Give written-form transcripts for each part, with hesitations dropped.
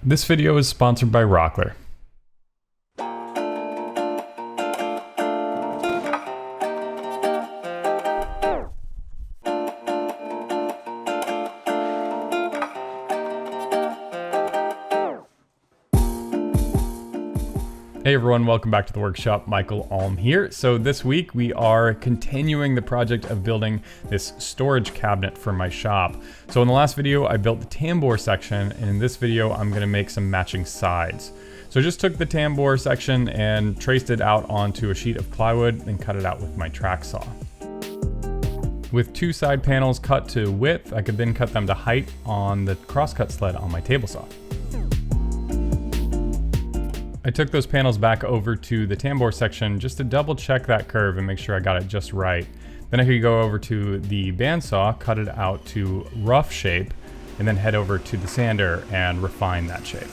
This video is sponsored by Rockler. Hey everyone, welcome back to the workshop. Michael Alm here. So this week we are continuing the project of building this storage cabinet for my shop. So in the last video I built the tambour section, and in this video I'm going to make some matching sides. So I just took the tambour section and traced it out onto a sheet of plywood and cut it out with my track saw. With two side panels cut to width, I could then cut them to height on the crosscut sled on my table saw. I took those panels back over to the tambour section just to double check that curve and make sure I got it just right. Then I could go over to the bandsaw, cut it out to rough shape, and then head over to the sander and refine that shape.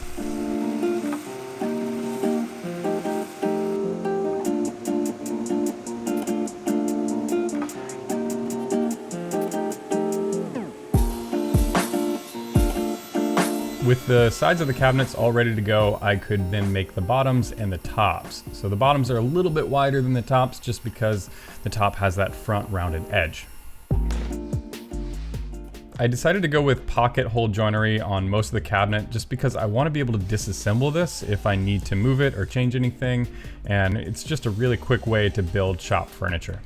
With the sides of the cabinets all ready to go, I could then make the bottoms and the tops. So the bottoms are a little bit wider than the tops just because the top has that front rounded edge. I decided to go with pocket hole joinery on most of the cabinet just because I want to be able to disassemble this if I need to move it or change anything, and it's just a really quick way to build shop furniture.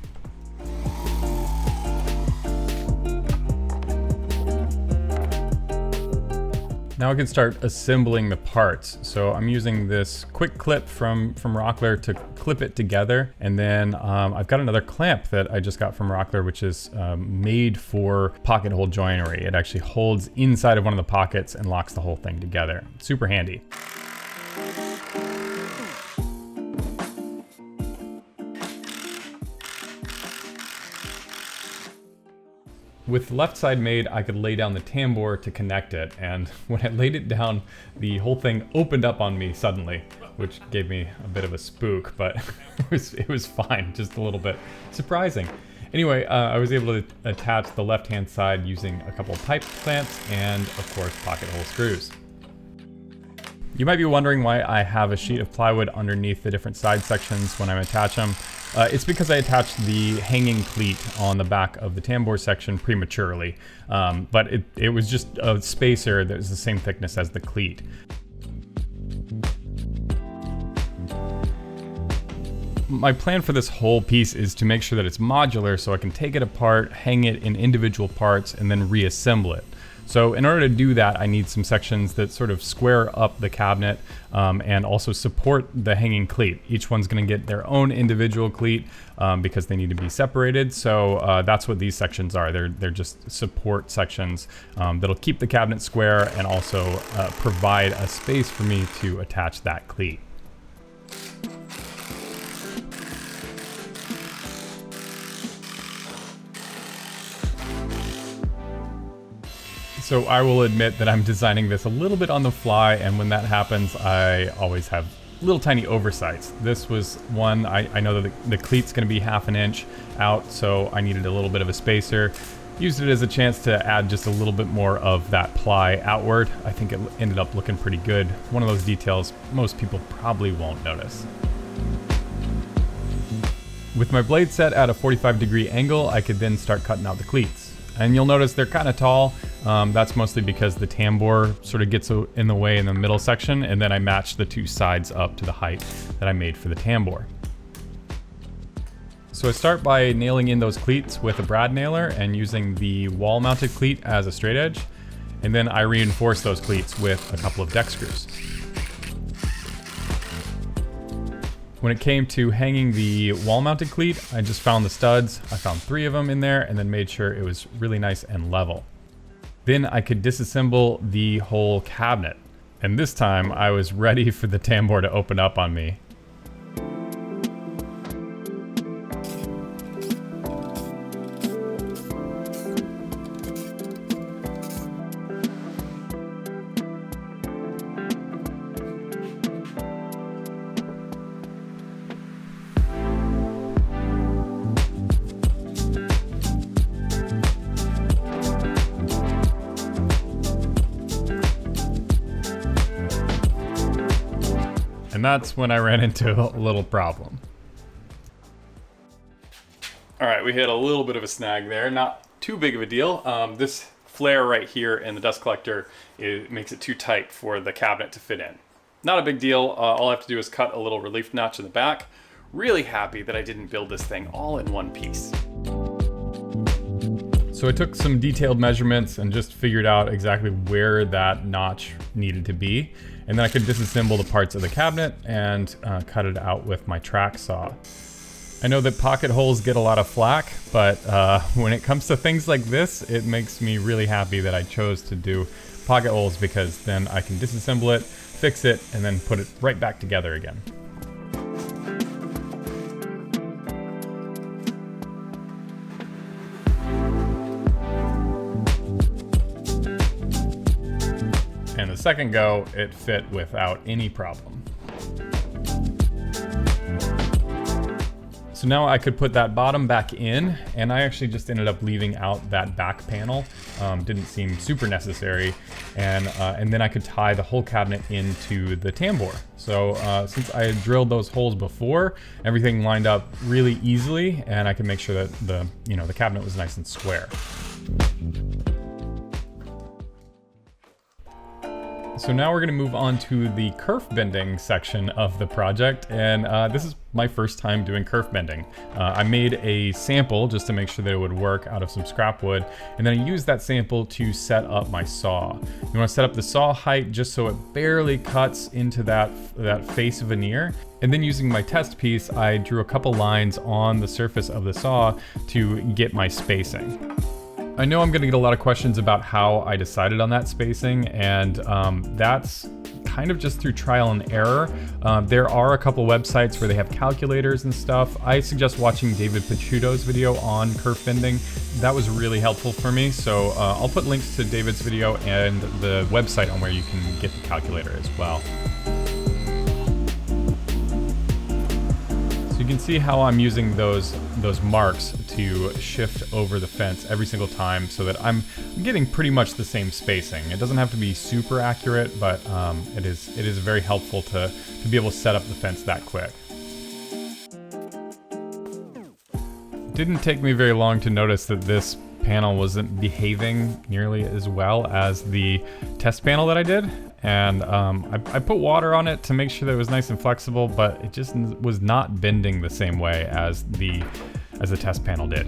Now I can start assembling the parts. So I'm using this quick clip from Rockler to clip it together. And then I've got another clamp that I just got from Rockler, which is made for pocket hole joinery. It actually holds inside of one of the pockets and locks the whole thing together. Super handy. With the left side made, I could lay down the tambour to connect it, and when I laid it down, the whole thing opened up on me suddenly, which gave me a bit of a spook, but it was fine, just a little bit surprising. Anyway, I was able to attach the left-hand side using a couple of pipe clamps and, of course, pocket hole screws. You might be wondering why I have a sheet of plywood underneath the different side sections when I attach them. It's because I attached the hanging cleat on the back of the tambour section prematurely, but it was just a spacer that was the same thickness as the cleat. My plan for this whole piece is to make sure that it's modular so I can take it apart, hang it in individual parts, and then reassemble it. So in order to do that, I need some sections that sort of square up the cabinet and also support the hanging cleat. Each one's going to get their own individual cleat because they need to be separated. So that's what these sections are. They're just support sections that'll keep the cabinet square and also provide a space for me to attach that cleat. So I will admit that I'm designing this a little bit on the fly, and when that happens, I always have little tiny oversights. This was one, I know that the cleat's gonna be 1/2 inch out, so I needed a little bit of a spacer. Used it as a chance to add just a little bit more of that ply outward. I think it ended up looking pretty good. One of those details most people probably won't notice. With my blade set at a 45-degree angle, I could then start cutting out the cleats. And you'll notice they're kind of tall. That's mostly because the tambour sort of gets in the way in the middle section, and then I matched the two sides up to the height that I made for the tambour. So I start by nailing in those cleats with a brad nailer and using the wall-mounted cleat as a straight edge, and then I reinforce those cleats with a couple of deck screws. When it came to hanging the wall-mounted cleat, I just found the studs. I found 3 of them in there and then made sure it was really nice and level. Then I could disassemble the whole cabinet. And this time I was ready for the tambour to open up on me. And that's when I ran into a little problem. All right, we hit a little bit of a snag there. Not too big of a deal. This flare right here in the dust collector, it makes it too tight for the cabinet to fit in. Not a big deal. All I have to do is cut a little relief notch in the back. Really happy that I didn't build this thing all in one piece. So I took some detailed measurements and just figured out exactly where that notch needed to be. And then I could disassemble the parts of the cabinet and cut it out with my track saw. I know that pocket holes get a lot of flack, but when it comes to things like this, it makes me really happy that I chose to do pocket holes, because then I can disassemble it, fix it, and then put it right back together again. And the second go, it fit without any problem. So now I could put that bottom back in, and I actually just ended up leaving out that back panel. Didn't seem super necessary, and then I could tie the whole cabinet into the tambour. So since I had drilled those holes before, everything lined up really easily, and I could make sure that the cabinet was nice and square. So now we're going to move on to the kerf bending section of the project, and this is my first time doing kerf bending. I made a sample just to make sure that it would work out of some scrap wood, and then I used that sample to set up my saw. You want to set up the saw height just so it barely cuts into that face veneer, and then using my test piece, I drew a couple lines on the surface of the saw to get my spacing. I know I'm going to get a lot of questions about how I decided on that spacing, and that's kind of just through trial and error. There are a couple websites where they have calculators and stuff. I suggest watching David Picciuto's video on kerf bending. That was really helpful for me, so I'll put links to David's video and the website on where you can get the calculator as well. So you can see how I'm using those marks to shift over the fence every single time so that I'm getting pretty much the same spacing. It doesn't have to be super accurate, but it is very helpful to be able to set up the fence that quick. It didn't take me very long to notice that this panel wasn't behaving nearly as well as the test panel that I did. And I put water on it to make sure that it was nice and flexible, but it just was not bending the same way as the test panel did.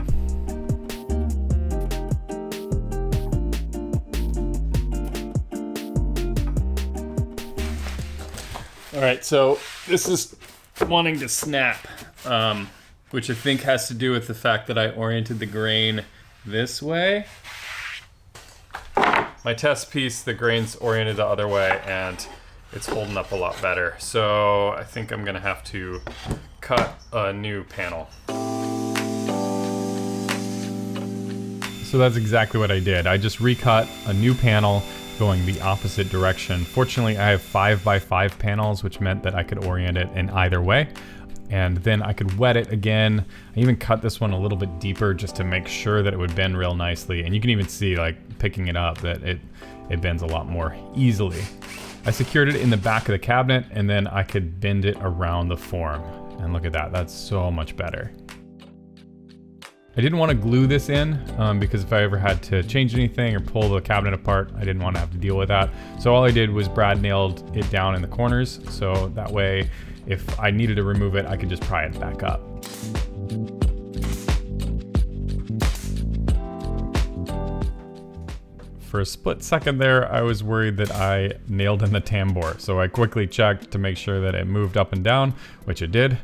All right, so this is wanting to snap, which I think has to do with the fact that I oriented the grain this way. My test piece, the grain's oriented the other way, and it's holding up a lot better. So I think I'm gonna have to cut a new panel. So that's exactly what I did. I just recut a new panel going the opposite direction. Fortunately, I have 5x5 panels, which meant that I could orient it in either way. And then I could wet it again. I even cut this one a little bit deeper just to make sure that it would bend real nicely. And you can even see, like, picking it up, that it bends a lot more easily. I secured it in the back of the cabinet, and then I could bend it around the form. And look at that, that's so much better. I didn't want to glue this in because if I ever had to change anything or pull the cabinet apart, I didn't want to have to deal with that. So all I did was Brad nailed it down in the corners, so that way if I needed to remove it, I could just pry it back up. For a split second there, I was worried that I nailed in the tambour, so I quickly checked to make sure that it moved up and down, which it did.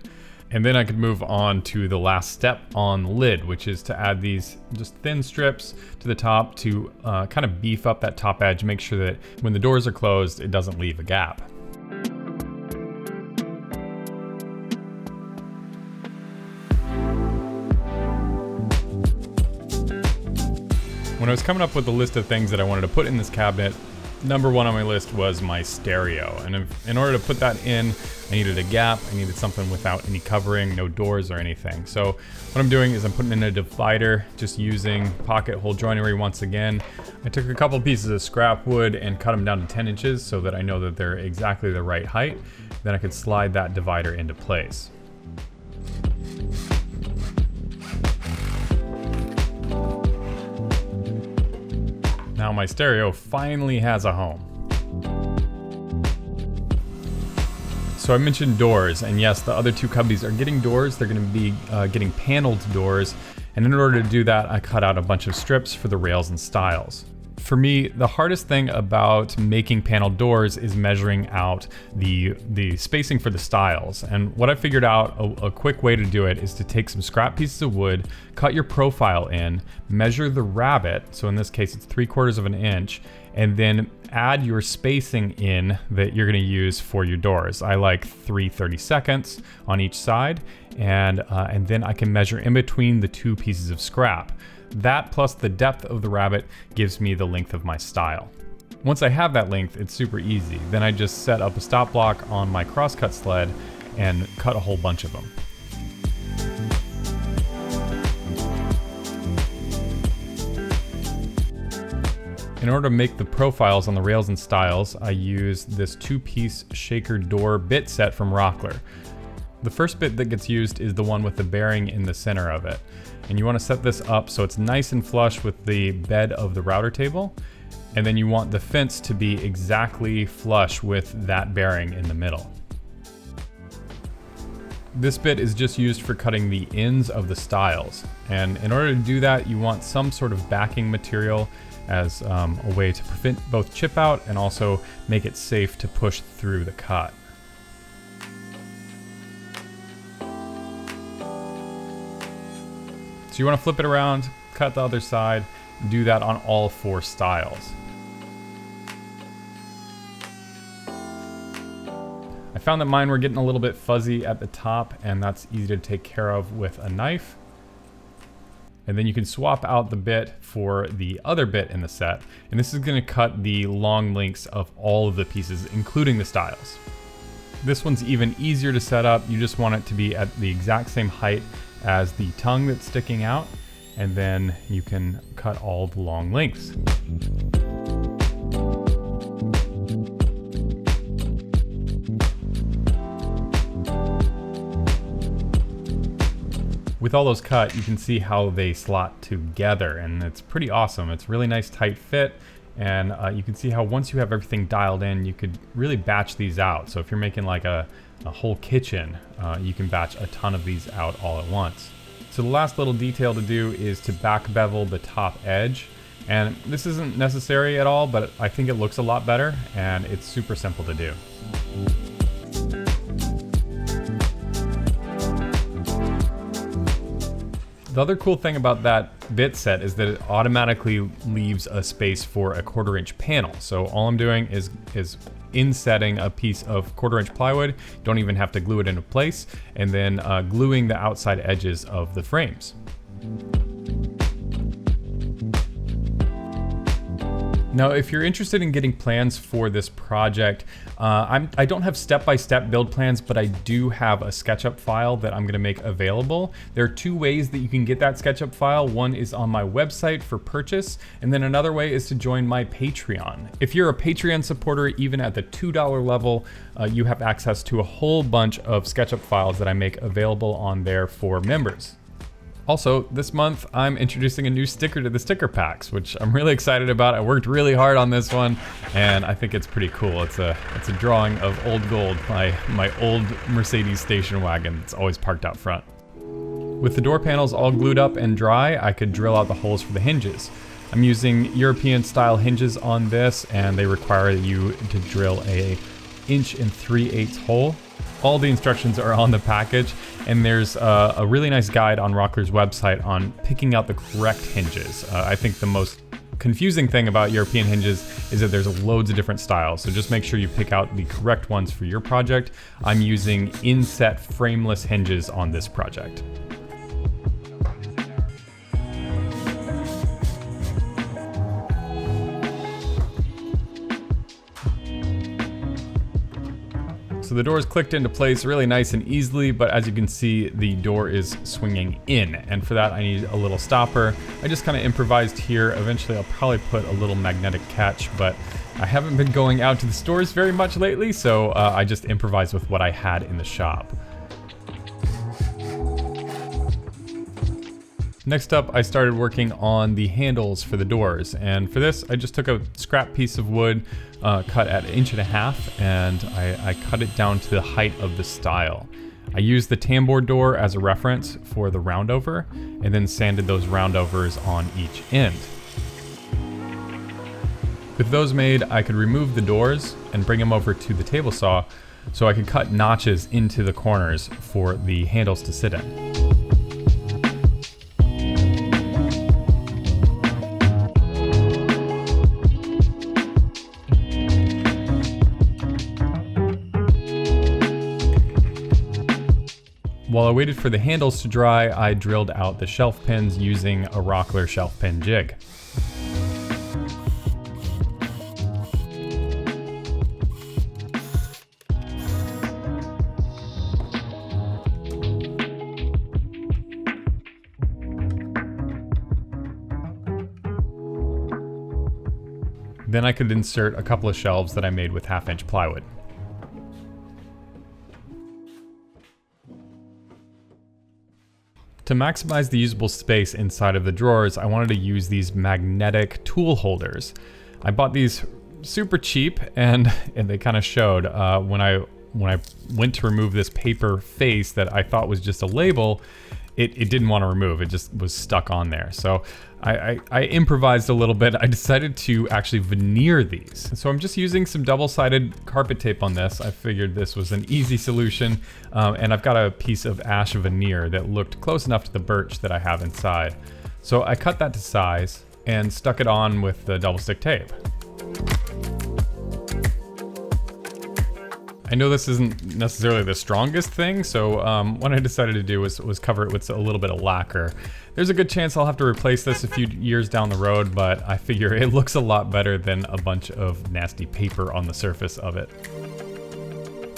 And then I could move on to the last step on the lid, which is to add these just thin strips to the top to kind of beef up that top edge, make sure that when the doors are closed, it doesn't leave a gap. When I was coming up with a list of things that I wanted to put in this cabinet, number one on my list was my stereo. And in order to put that in, I needed a gap. I needed something without any covering, no doors or anything. So what I'm doing is I'm putting in a divider, just using pocket hole joinery once again. I took a couple pieces of scrap wood and cut them down to 10 inches so that I know that they're exactly the right height. then I could slide that divider into place. Now my stereo finally has a home. So I mentioned doors, and yes, the other two cubbies are getting doors. They're going to be getting paneled doors, and in order to do that, I cut out a bunch of strips for the rails and stiles. For me, the hardest thing about making paneled doors is measuring out the spacing for the stiles. And what I figured out, a quick way to do it is to take some scrap pieces of wood, cut your profile in, measure the rabbet, so in this case it's 3/4 of an inch, and then add your spacing in that you're going to use for your doors. I like 3 30-seconds on each side, and then I can measure in between the two pieces of scrap. That plus the depth of the rabbet gives me the length of my stile. Once I have that length, it's super easy. Then I just set up a stop block on my crosscut sled and cut a whole bunch of them. In order to make the profiles on the rails and stiles, I use this 2-piece shaker door bit set from Rockler. The first bit that gets used is the one with the bearing in the center of it. And you want to set this up so it's nice and flush with the bed of the router table. And then you want the fence to be exactly flush with that bearing in the middle. This bit is just used for cutting the ends of the stiles. And in order to do that, you want some sort of backing material as a way to prevent both chip out and also make it safe to push through the cut. So you want to flip it around, cut the other side, do that on all 4 stiles. I found that mine were getting a little bit fuzzy at the top, and that's easy to take care of with a knife. And then you can swap out the bit for the other bit in the set, and this is going to cut the long lengths of all of the pieces, including the stiles. This one's even easier to set up. You just want it to be at the exact same height as the tongue that's sticking out, and then you can cut all the long lengths. With all those cut, you can see how they slot together, and it's pretty awesome. It's really nice tight fit, and you can see how once you have everything dialed in, you could really batch these out. So if you're making like a whole kitchen, you can batch a ton of these out all at once. So the last little detail to do is to back bevel the top edge. And this isn't necessary at all, but I think it looks a lot better, and it's super simple to do. The other cool thing about that bit set is that it automatically leaves a space for a 1/4-inch panel. So all I'm doing is insetting a piece of 1/4-inch plywood. You don't even have to glue it into place, and then gluing the outside edges of the frames. Now, if you're interested in getting plans for this project, I don't have step-by-step build plans, but I do have a SketchUp file that I'm gonna make available. There are 2 ways that you can get that SketchUp file. One is on my website for purchase, and then another way is to join my Patreon. If you're a Patreon supporter, even at the $2 level, you have access to a whole bunch of SketchUp files that I make available on there for members. Also, this month, I'm introducing a new sticker to the sticker packs, which I'm really excited about. I worked really hard on this one, and I think it's pretty cool. It's a drawing of Old Gold, my old Mercedes station wagon that's always parked out front. With the door panels all glued up and dry, I could drill out the holes for the hinges. I'm using European style hinges on this, and they require you to drill a 1 3/8 hole. All the instructions are on the package, and there's a really nice guide on Rockler's website on picking out the correct hinges. I think the most confusing thing about European hinges is that there's loads of different styles, so just make sure you pick out the correct ones for your project. I'm using inset frameless hinges on this project. So the doors clicked into place really nice and easily, but as you can see, the door is swinging in, and for that I need a little stopper. I just kind of improvised here. Eventually I'll probably put a little magnetic catch, but I haven't been going out to the stores very much lately, so I just improvised with what I had in the shop. Next up, I started working on the handles for the doors, and for this I just took a scrap piece of wood cut at 1.5 inches, and I cut it down to the height of the style. I used the tambour door as a reference for the roundover, and then sanded those roundovers on each end. With those made, I could remove the doors and bring them over to the table saw so I could cut notches into the corners for the handles to sit in. While I waited for the handles to dry, I drilled out the shelf pins using a Rockler shelf pin jig. Then I could insert a couple of shelves that I made with 1/2-inch plywood. To maximize the usable space inside of the drawers, I wanted to use these magnetic tool holders. I bought these super cheap, and they kind of showed when I went to remove this paper face that I thought was just a label. It didn't want to remove, it just was stuck on there. So I improvised a little bit. I decided to actually veneer these. So I'm just using some double-sided carpet tape on this. I figured this was an easy solution, and I've got a piece of ash veneer that looked close enough to the birch that I have inside. So I cut that to size and stuck it on with the double stick tape. I know this isn't necessarily the strongest thing, so what I decided to do was cover it with a little bit of lacquer. There's a good chance I'll have to replace this a few years down the road, but I figure it looks a lot better than a bunch of nasty paper on the surface of it.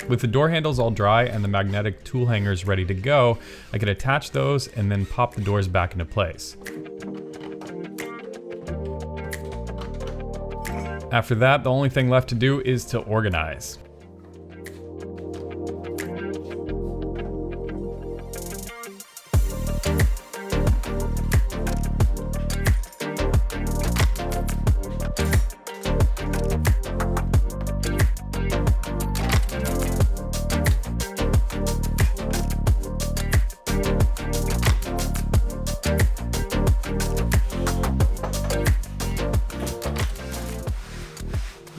With the door handles all dry and the magnetic tool hangers ready to go, I could attach those and then pop the doors back into place. After that, the only thing left to do is to organize.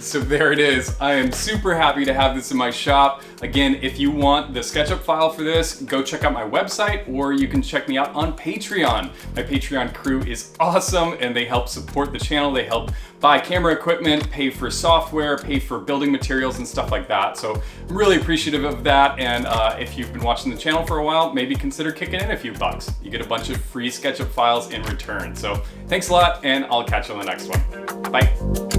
So there it is. I am super happy to have this in my shop. Again, if you want the SketchUp file for this, go check out my website, or you can check me out on Patreon. My Patreon crew is awesome, and they help support the channel. They help buy camera equipment, pay for software, pay for building materials and stuff like that. So I'm really appreciative of that, and if you've been watching the channel for a while, maybe consider kicking in a few bucks. You get a bunch of free SketchUp files in return. So thanks a lot, and I'll catch you on the next one. Bye.